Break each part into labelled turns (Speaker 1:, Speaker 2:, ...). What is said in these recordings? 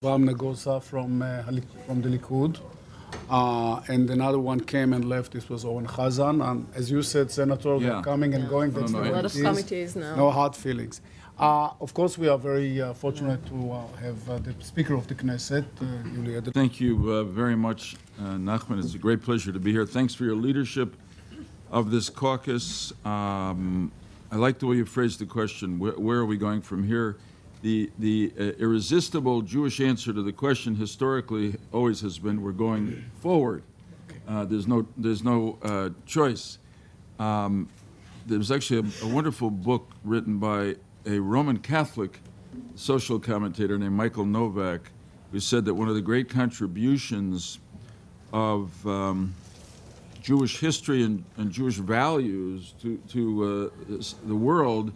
Speaker 1: Ram Nagosa from the Likud. And another one came and left. This was Owen Khazan. And as you said, Senator, they're coming and going. That's
Speaker 2: A lot of committees now.
Speaker 1: No hard feelings. Of course, we are very fortunate to have the Speaker of the Knesset, Yulia.
Speaker 3: Thank you very much, Nachman. It's a great pleasure to be here. Thanks for your leadership of this caucus. I like the way you phrased the question, where are we going from here? The irresistible Jewish answer to the question historically always has been we're going forward. There's no choice. There was actually a wonderful book written by a Roman Catholic social commentator named Michael Novak, who said that one of the great contributions of Jewish history and Jewish values to the world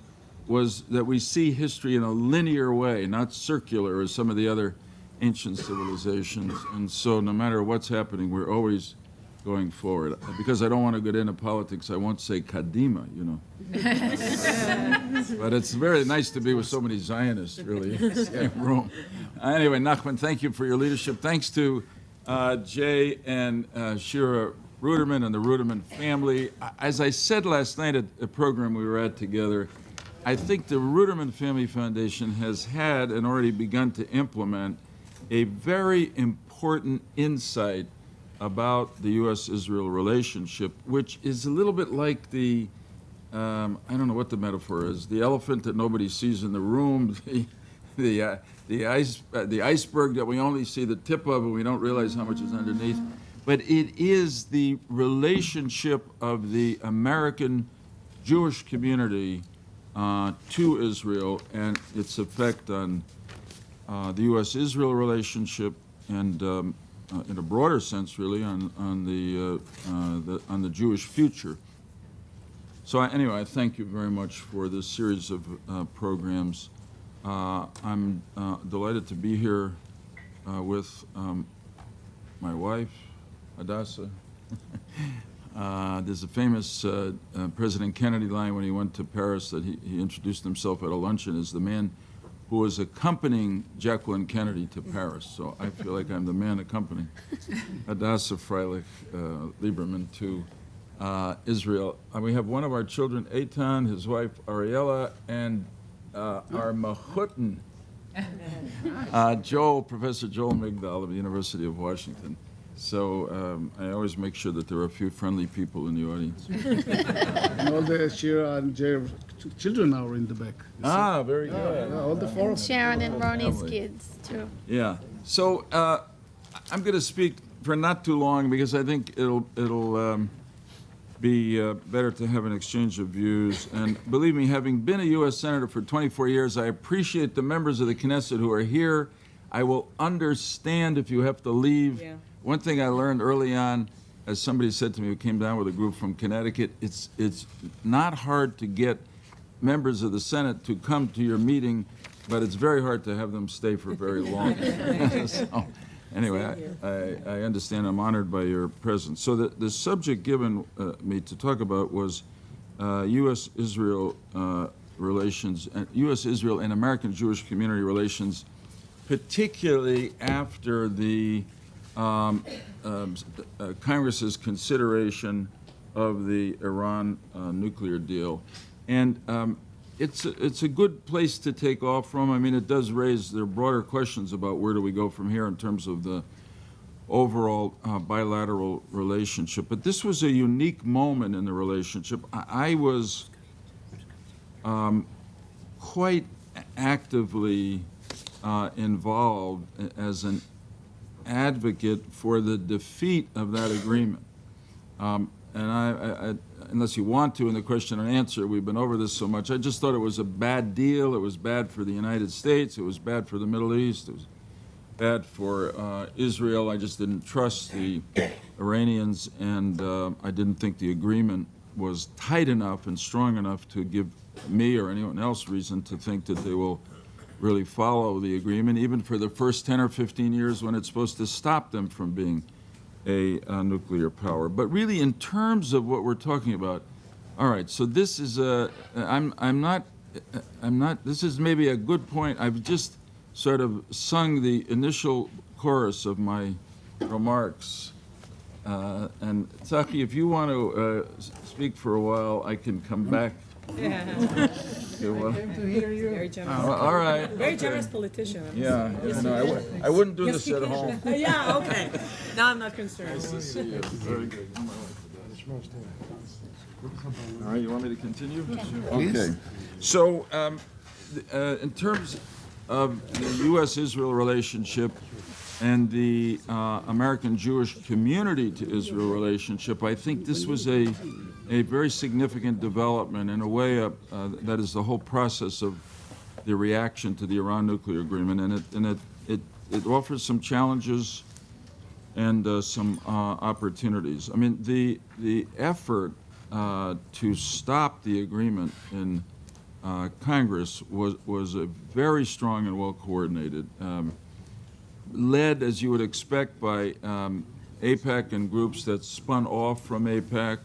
Speaker 3: was that we see history in a linear way, not circular as some of the other ancient civilizations. And so no matter what's happening, we're always going forward. Because I don't want to get into politics, I won't say Kadima, you know. But it's very nice to be with so many Zionists, really, in the same room. Anyway, Nachman, thank you for your leadership. Thanks to Jay and Shira Ruderman and the Ruderman family. As I said last night at a program we were at together, I think the Ruderman Family Foundation has had and already begun to implement a very important insight about the U.S.-Israel relationship, which is a little bit like the, I don't know what the metaphor is, the elephant that nobody sees in the room, the iceberg that we only see the tip of and we don't realize how much is underneath. But it is the relationship of the American Jewish community to Israel and its effect on the U.S.-Israel relationship and, in a broader sense, really, on the Jewish future. So anyway, I thank you very much for this series of programs. I'm delighted to be here with my wife, Hadassah. There's a famous President Kennedy line when he went to Paris that he introduced himself at a luncheon as the man who was accompanying Jacqueline Kennedy to Paris. So I feel like I'm the man accompanying Hadassah Freilich Lieberman to Israel. And we have one of our children, Eitan, his wife, Ariella, and our Machutin, Professor Joel Migdal of the University of Washington. So I always make sure that there are a few friendly people in the audience.
Speaker 1: And all the Shira and Jay children are in the back.
Speaker 3: Very good.
Speaker 1: Yeah, all the four of them.
Speaker 4: Sharon and Ronnie's kids, too.
Speaker 3: Yeah. So I'm going to speak for not too long because I think it'll be better to have an exchange of views. And believe me, having been a U.S. Senator for 24 years, I appreciate the members of the Knesset who are here. I will understand if you have to leave. Yeah. One thing I learned early on, as somebody said to me who came down with a group from Connecticut, it's not hard to get members of the Senate to come to your meeting, but it's very hard to have them stay for very long. So, anyway, I understand. I'm honored by your presence. So the subject given me to talk about was U.S.-Israel relations, U.S.-Israel and American Jewish community relations, particularly after the Congress's consideration of the Iran nuclear deal. And it's a good place to take off from. I mean, it does raise their broader questions about where do we go from here in terms of the overall bilateral relationship. But this was a unique moment in the relationship. I was quite actively involved as an advocate for the defeat of that agreement. And I, unless you want to in the question and answer, we've been over this so much, I just thought it was a bad deal. It was bad for the United States. It was bad for the Middle East. It was bad for Israel. I just didn't trust the Iranians, and I didn't think the agreement was tight enough and strong enough to give me or anyone else reason to think that they will really follow the agreement, even for the first 10 or 15 years when it's supposed to stop them from being a nuclear power. But really, in terms of what we're talking about, all right, so this is this is maybe a good point. I've just sort of sung the initial chorus of my remarks. And Tzaki, if you want to speak for a while, I can come back.
Speaker 2: Yeah.
Speaker 3: Okay, well,
Speaker 2: Came to hear you. Very generous.
Speaker 3: all right.
Speaker 2: Very generous politician.
Speaker 3: Yeah, no, I wouldn't do this at home.
Speaker 2: Yeah, okay. Now I'm not concerned.
Speaker 3: Nice to see you. Very good. All right, you want me to continue? Okay. So, in terms of the U.S.-Israel relationship and the American Jewish community to Israel relationship, I think this was a very significant development in a way that is the whole process of the reaction to the Iran nuclear agreement, and it offers some challenges and some opportunities. I mean, the effort to stop the agreement in Congress was a very strong and well coordinated, led, as you would expect, by AIPAC and groups that spun off from AIPAC,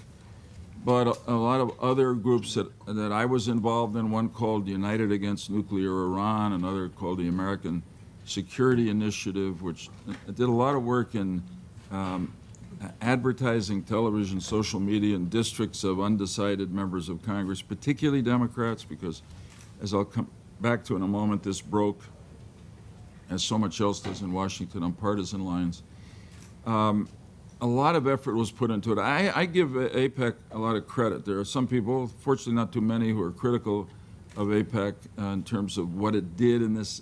Speaker 3: but a lot of other groups that I was involved in, one called United Against Nuclear Iran, another called the American Security Initiative, which did a lot of work in advertising, television, social media, and districts of undecided members of Congress, particularly Democrats, because, as I'll come back to in a moment, this broke, as so much else does in Washington, on partisan lines. A lot of effort was put into it. I give AIPAC a lot of credit. There are some people, fortunately not too many, who are critical of AIPAC in terms of what it did in this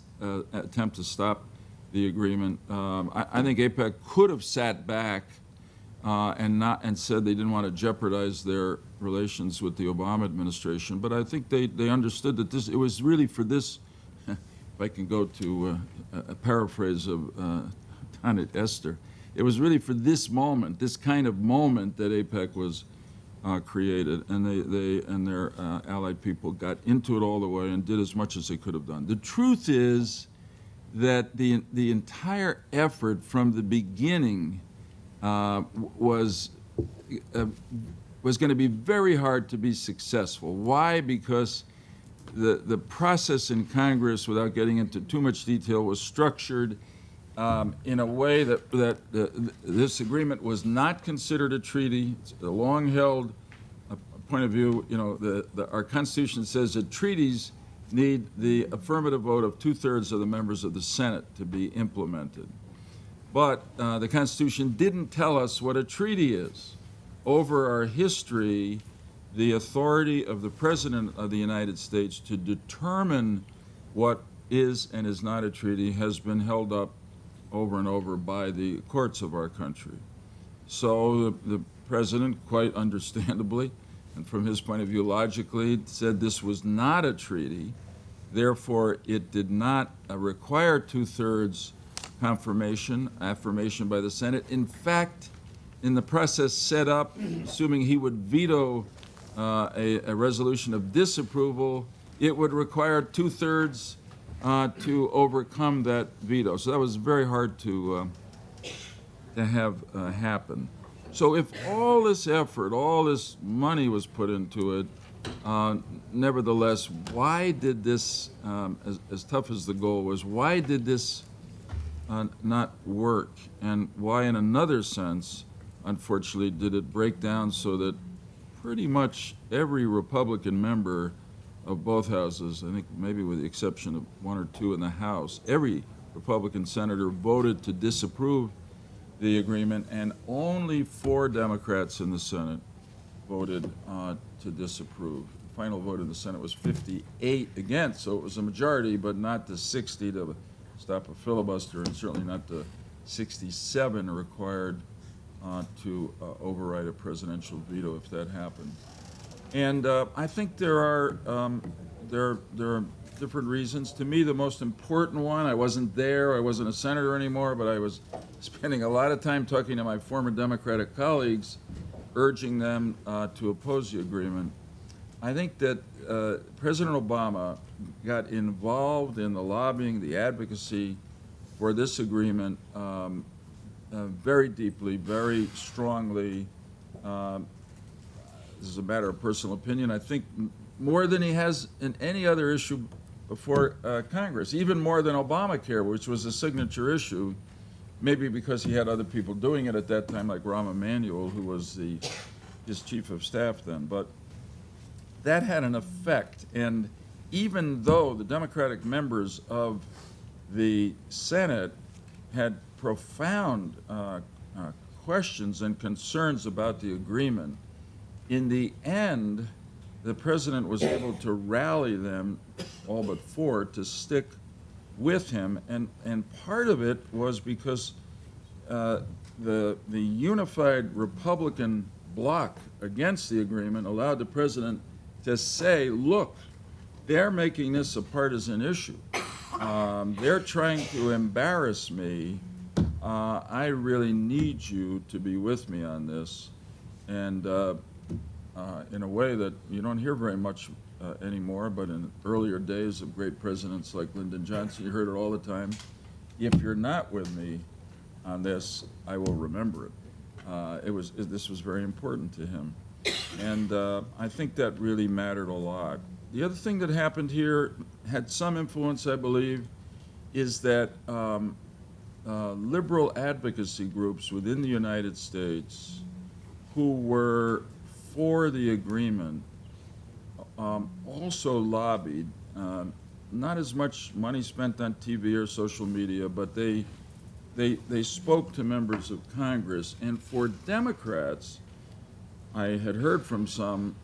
Speaker 3: attempt to stop the agreement. I think AIPAC could have sat back and said they didn't want to jeopardize their relations with the Obama administration, but I think they understood that it was really for this, if I can go to a paraphrase of Tanit Esther, it was really for this moment, this kind of moment, that AIPAC was created, and they and their allied people got into it all the way and did as much as they could have done. The truth is that the entire effort from the beginning was going to be very hard to be successful. Why? Because the process in Congress, without getting into too much detail, was structured in a way that this agreement was not considered a treaty. It's a long-held point of view. You know, our Constitution says that treaties need the affirmative vote of 2/3 of the members of the Senate to be implemented. But the Constitution didn't tell us what a treaty is. Over our history, the authority of the President of the United States to determine what is and is not a treaty has been held up over and over by the courts of our country. So the President, quite understandably, and from his point of view logically, said this was not a treaty. Therefore, it did not require 2/3 affirmation by the Senate. In fact, in the process set up, assuming he would veto a resolution of disapproval, it would require 2/3 to overcome that veto. So that was very hard to have happen. So if all this effort, all this money was put into it, nevertheless, why did this, as tough as the goal was, why did this not work? And why, in another sense, unfortunately, did it break down so that pretty much every Republican member of both houses, I think maybe with the exception of one or two in the House, every Republican senator voted to disapprove the agreement, and only 4 Democrats in the Senate voted to disapprove. The final vote in the Senate was 58 against, so it was a majority, but not the 60 to stop a filibuster, and certainly not the 67 required to override a presidential veto if that happened. And I think there are different reasons. To me, the most important one, I wasn't there, I wasn't a senator anymore, but I was spending a lot of time talking to my former Democratic colleagues, urging them to oppose the agreement. I think that President Obama got involved in the lobbying, the advocacy for this agreement very deeply, very strongly. This is a matter of personal opinion. I think more than he has in any other issue before Congress, even more than Obamacare, which was a signature issue, maybe because he had other people doing it at that time, like Rahm Emanuel, who was his chief of staff then. But that had an effect, and even though the Democratic members of the Senate had profound questions and concerns about the agreement, in the end, the president was able to rally them, all but four, to stick with him, and part of it was because the unified Republican bloc against the agreement allowed the president to say, look, they're making this a partisan issue. They're trying to embarrass me. I really need you to be with me on this. And in a way that you don't hear very much anymore, but in earlier days of great presidents like Lyndon Johnson, you heard it all the time. If you're not with me on this, I will remember it. This was very important to him. And I think that really mattered a lot. The other thing that happened here had some influence, I believe, is that liberal advocacy groups within the United States who were for the agreement also lobbied, not as much money spent on TV or social media, but they spoke to members of Congress. And for Democrats, I had heard from some,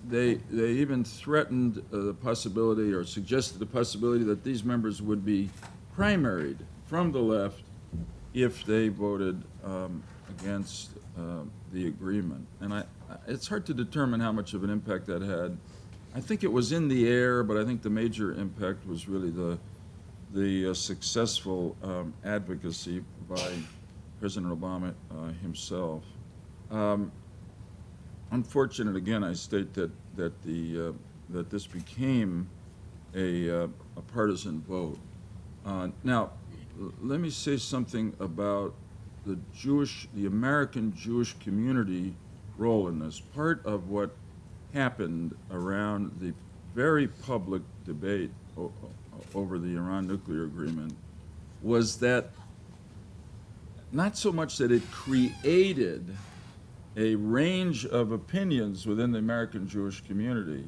Speaker 3: they even threatened the possibility or suggested the possibility that these members would be primaried from the left if they voted against the agreement. And it's hard to determine how much of an impact that had. I think it was in the air, but I think the major impact was really the successful advocacy by President Obama himself. Unfortunate, again, I state that this became a partisan vote. Now, let me say something about the American Jewish community role in this. Part of what happened around the very public debate over the Iran nuclear agreement was that not so much that it created a range of opinions within the American Jewish community,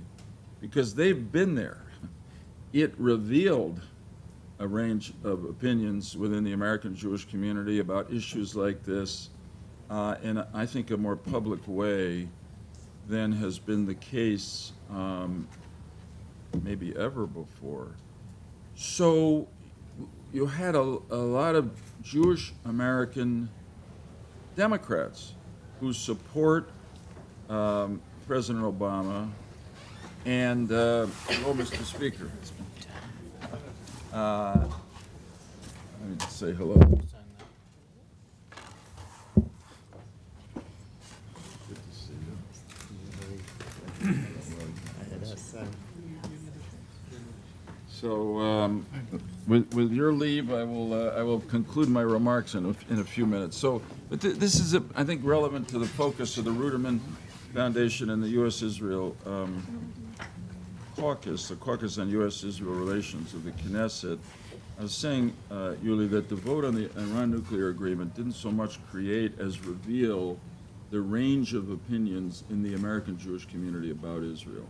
Speaker 3: because they've been there. It revealed a range of opinions within the American Jewish community about issues like this in, I think, a more public way than has been the case maybe ever before. So you had a lot of Jewish American Democrats who support President Obama and, hello, Mr. Speaker. Let me just say hello. Good to see you. So, with your leave, I will conclude my remarks in a few minutes. So, but this is, I think, relevant to the focus of the Ruderman Foundation and the U.S.-Israel caucus, the Caucus on U.S.-Israel Relations of the Knesset. I was saying, Yuli, that the vote on the Iran nuclear agreement didn't so much create as reveal the range of opinions in the American Jewish community about Israel.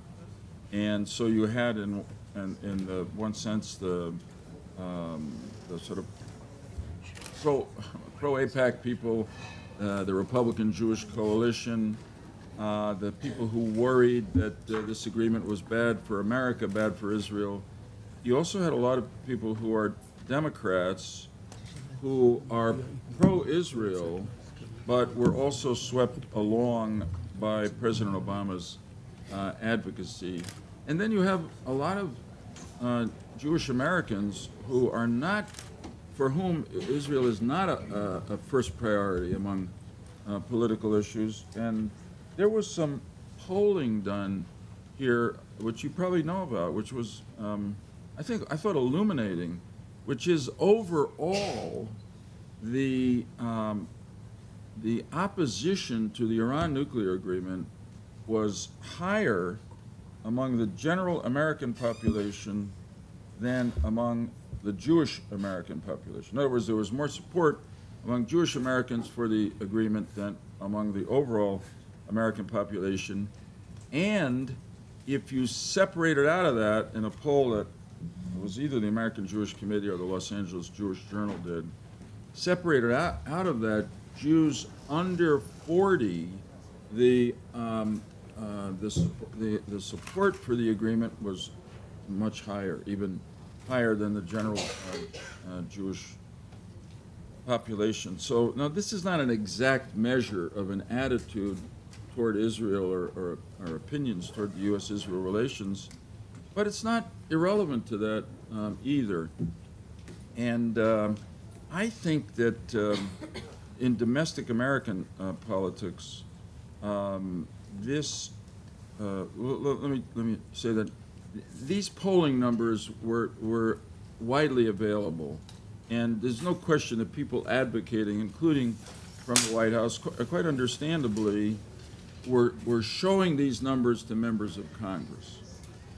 Speaker 3: And so you had, in the one sense, the sort of pro-AIPAC people, the Republican Jewish coalition, the people who worried that this agreement was bad for America, bad for Israel. You also had a lot of people who are Democrats who are pro-Israel, but were also swept along by President Obama's advocacy. And then you have a lot of Jewish Americans who are not, for whom Israel is not a first priority among political issues. And there was some polling done here, which you probably know about, which was, I thought illuminating, which is overall the opposition to the Iran nuclear agreement was higher among the general American population than among the Jewish American population. In other words, there was more support among Jewish Americans for the agreement than among the overall American population. And if you separated out of that in a poll that was either the American Jewish Committee or the Los Angeles Jewish Journal did, separated out of that Jews under 40, the support for the agreement was much higher, even higher than the general Jewish population. So now this is not an exact measure of an attitude toward Israel or opinions toward the U.S.-Israel relations, but it's not irrelevant to that either. And I think that in domestic American politics, let me say that these polling numbers were widely available, and there's no question that people advocating, including from the White House, quite understandably, were showing these numbers to members of Congress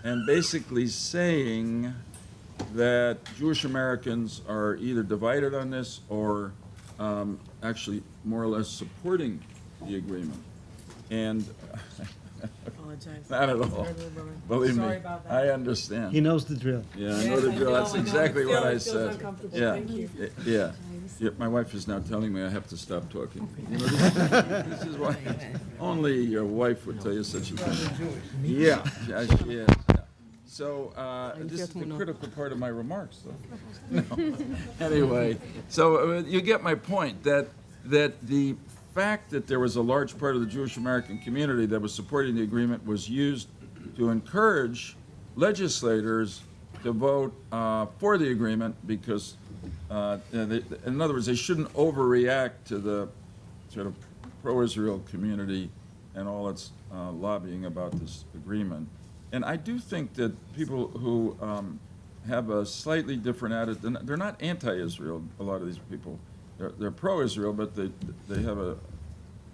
Speaker 3: and basically saying that Jewish Americans are either divided on this or actually more or less supporting the agreement. And
Speaker 2: Apologize.
Speaker 3: not at all.
Speaker 2: Sorry, Lieberman.
Speaker 3: Believe me,
Speaker 2: Sorry about that.
Speaker 3: I understand.
Speaker 5: He knows the drill.
Speaker 3: Yeah, I know the drill. That's exactly what I
Speaker 2: It feels
Speaker 3: said.
Speaker 2: uncomfortable.
Speaker 3: Yeah,
Speaker 2: Thank you.
Speaker 3: yeah. Yeah, my wife is now telling me I have to stop talking. You know, this is why only your wife would tell you such a thing. Yeah, yeah, she is. Yeah. So this is the critical part of my remarks, though. No. Anyway, so you get my point that the fact that there was a large part of the Jewish American community that was supporting the agreement was used to encourage legislators to vote for the agreement because, in other words, they shouldn't overreact to the sort of pro-Israel community and all its lobbying about this agreement. And I do think that people who have a slightly different attitude, they're not anti-Israel, a lot of these people. They're pro-Israel, but they have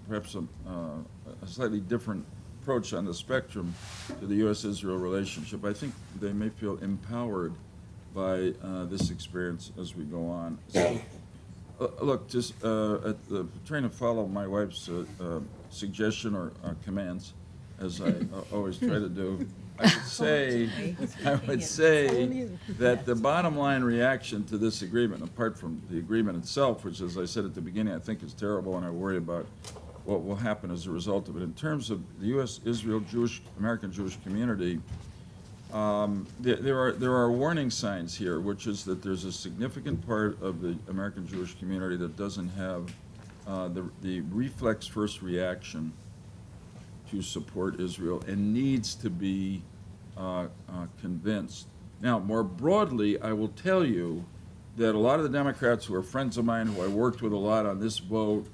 Speaker 3: perhaps a slightly different approach on the spectrum to the U.S.-Israel relationship. I think they may feel empowered by this experience as we go on. So, look, just trying to follow my wife's suggestion or commands, as I always try to do. I would say that the bottom line reaction to this agreement, apart from the agreement itself, which, as I said at the beginning, I think is terrible, and I worry about what will happen as a result of it. In terms of the U.S.-Israel American Jewish community, there are warning signs here, which is that there's a significant part of the American Jewish community that doesn't have the reflex first reaction to support Israel and needs to be convinced. Now, more broadly, I will tell you that a lot of the Democrats who are friends of mine, who I worked with a lot on this vote,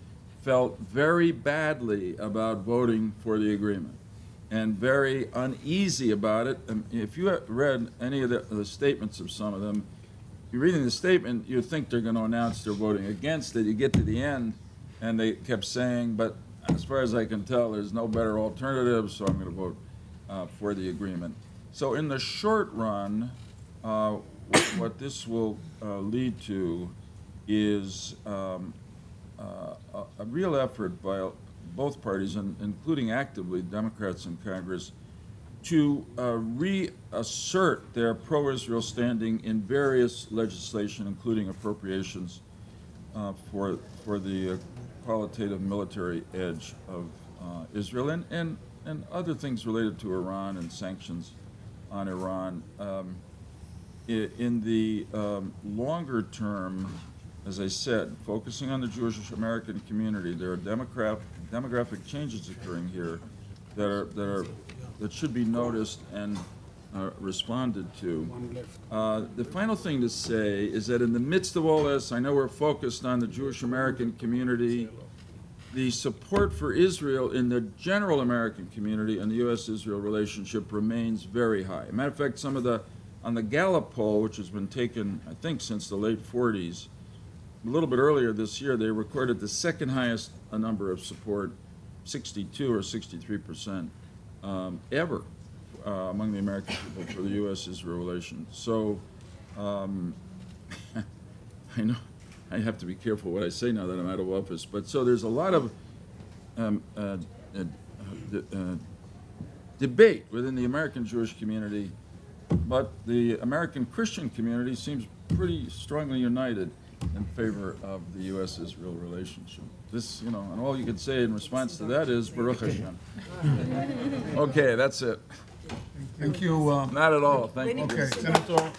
Speaker 3: felt very badly about voting for the agreement and very uneasy about it. And if you read any of the statements of some of them, you're reading the statement, you think they're going to announce they're voting against it. You get to the end, and they kept saying, but as far as I can tell, there's no better alternative, so I'm going to vote for the agreement. So in the short run, what this will lead to is a real effort by both parties, including actively Democrats in Congress, to reassert their pro-Israel standing in various legislation, including appropriations for the qualitative military edge of Israel and other things related to Iran and sanctions on Iran. In the longer term, as I said, focusing on the Jewish American community, there are demographic changes occurring here that should be noticed and responded to. The final thing to say is that in the midst of all this, I know we're focused on the Jewish American community. The support for Israel in the general American community and the U.S.-Israel relationship remains very high. As a matter of fact, on the Gallup poll, which has been taken, I think, since the late 40s, a little bit earlier this year, they recorded the second highest number of support, 62 or 63%, ever among the American people for the U.S.-Israel relations. So I know I have to be careful what I say now that I'm out of office, but so there's a lot of debate within the American Jewish community, but the American Christian community seems pretty strongly united in favor of the U.S.-Israel relationship. This, and all you can say in response to that is Baruch Hashem. Okay, that's it.
Speaker 1: Thank you.
Speaker 3: Not at all. Thank you.
Speaker 1: Okay, Senator.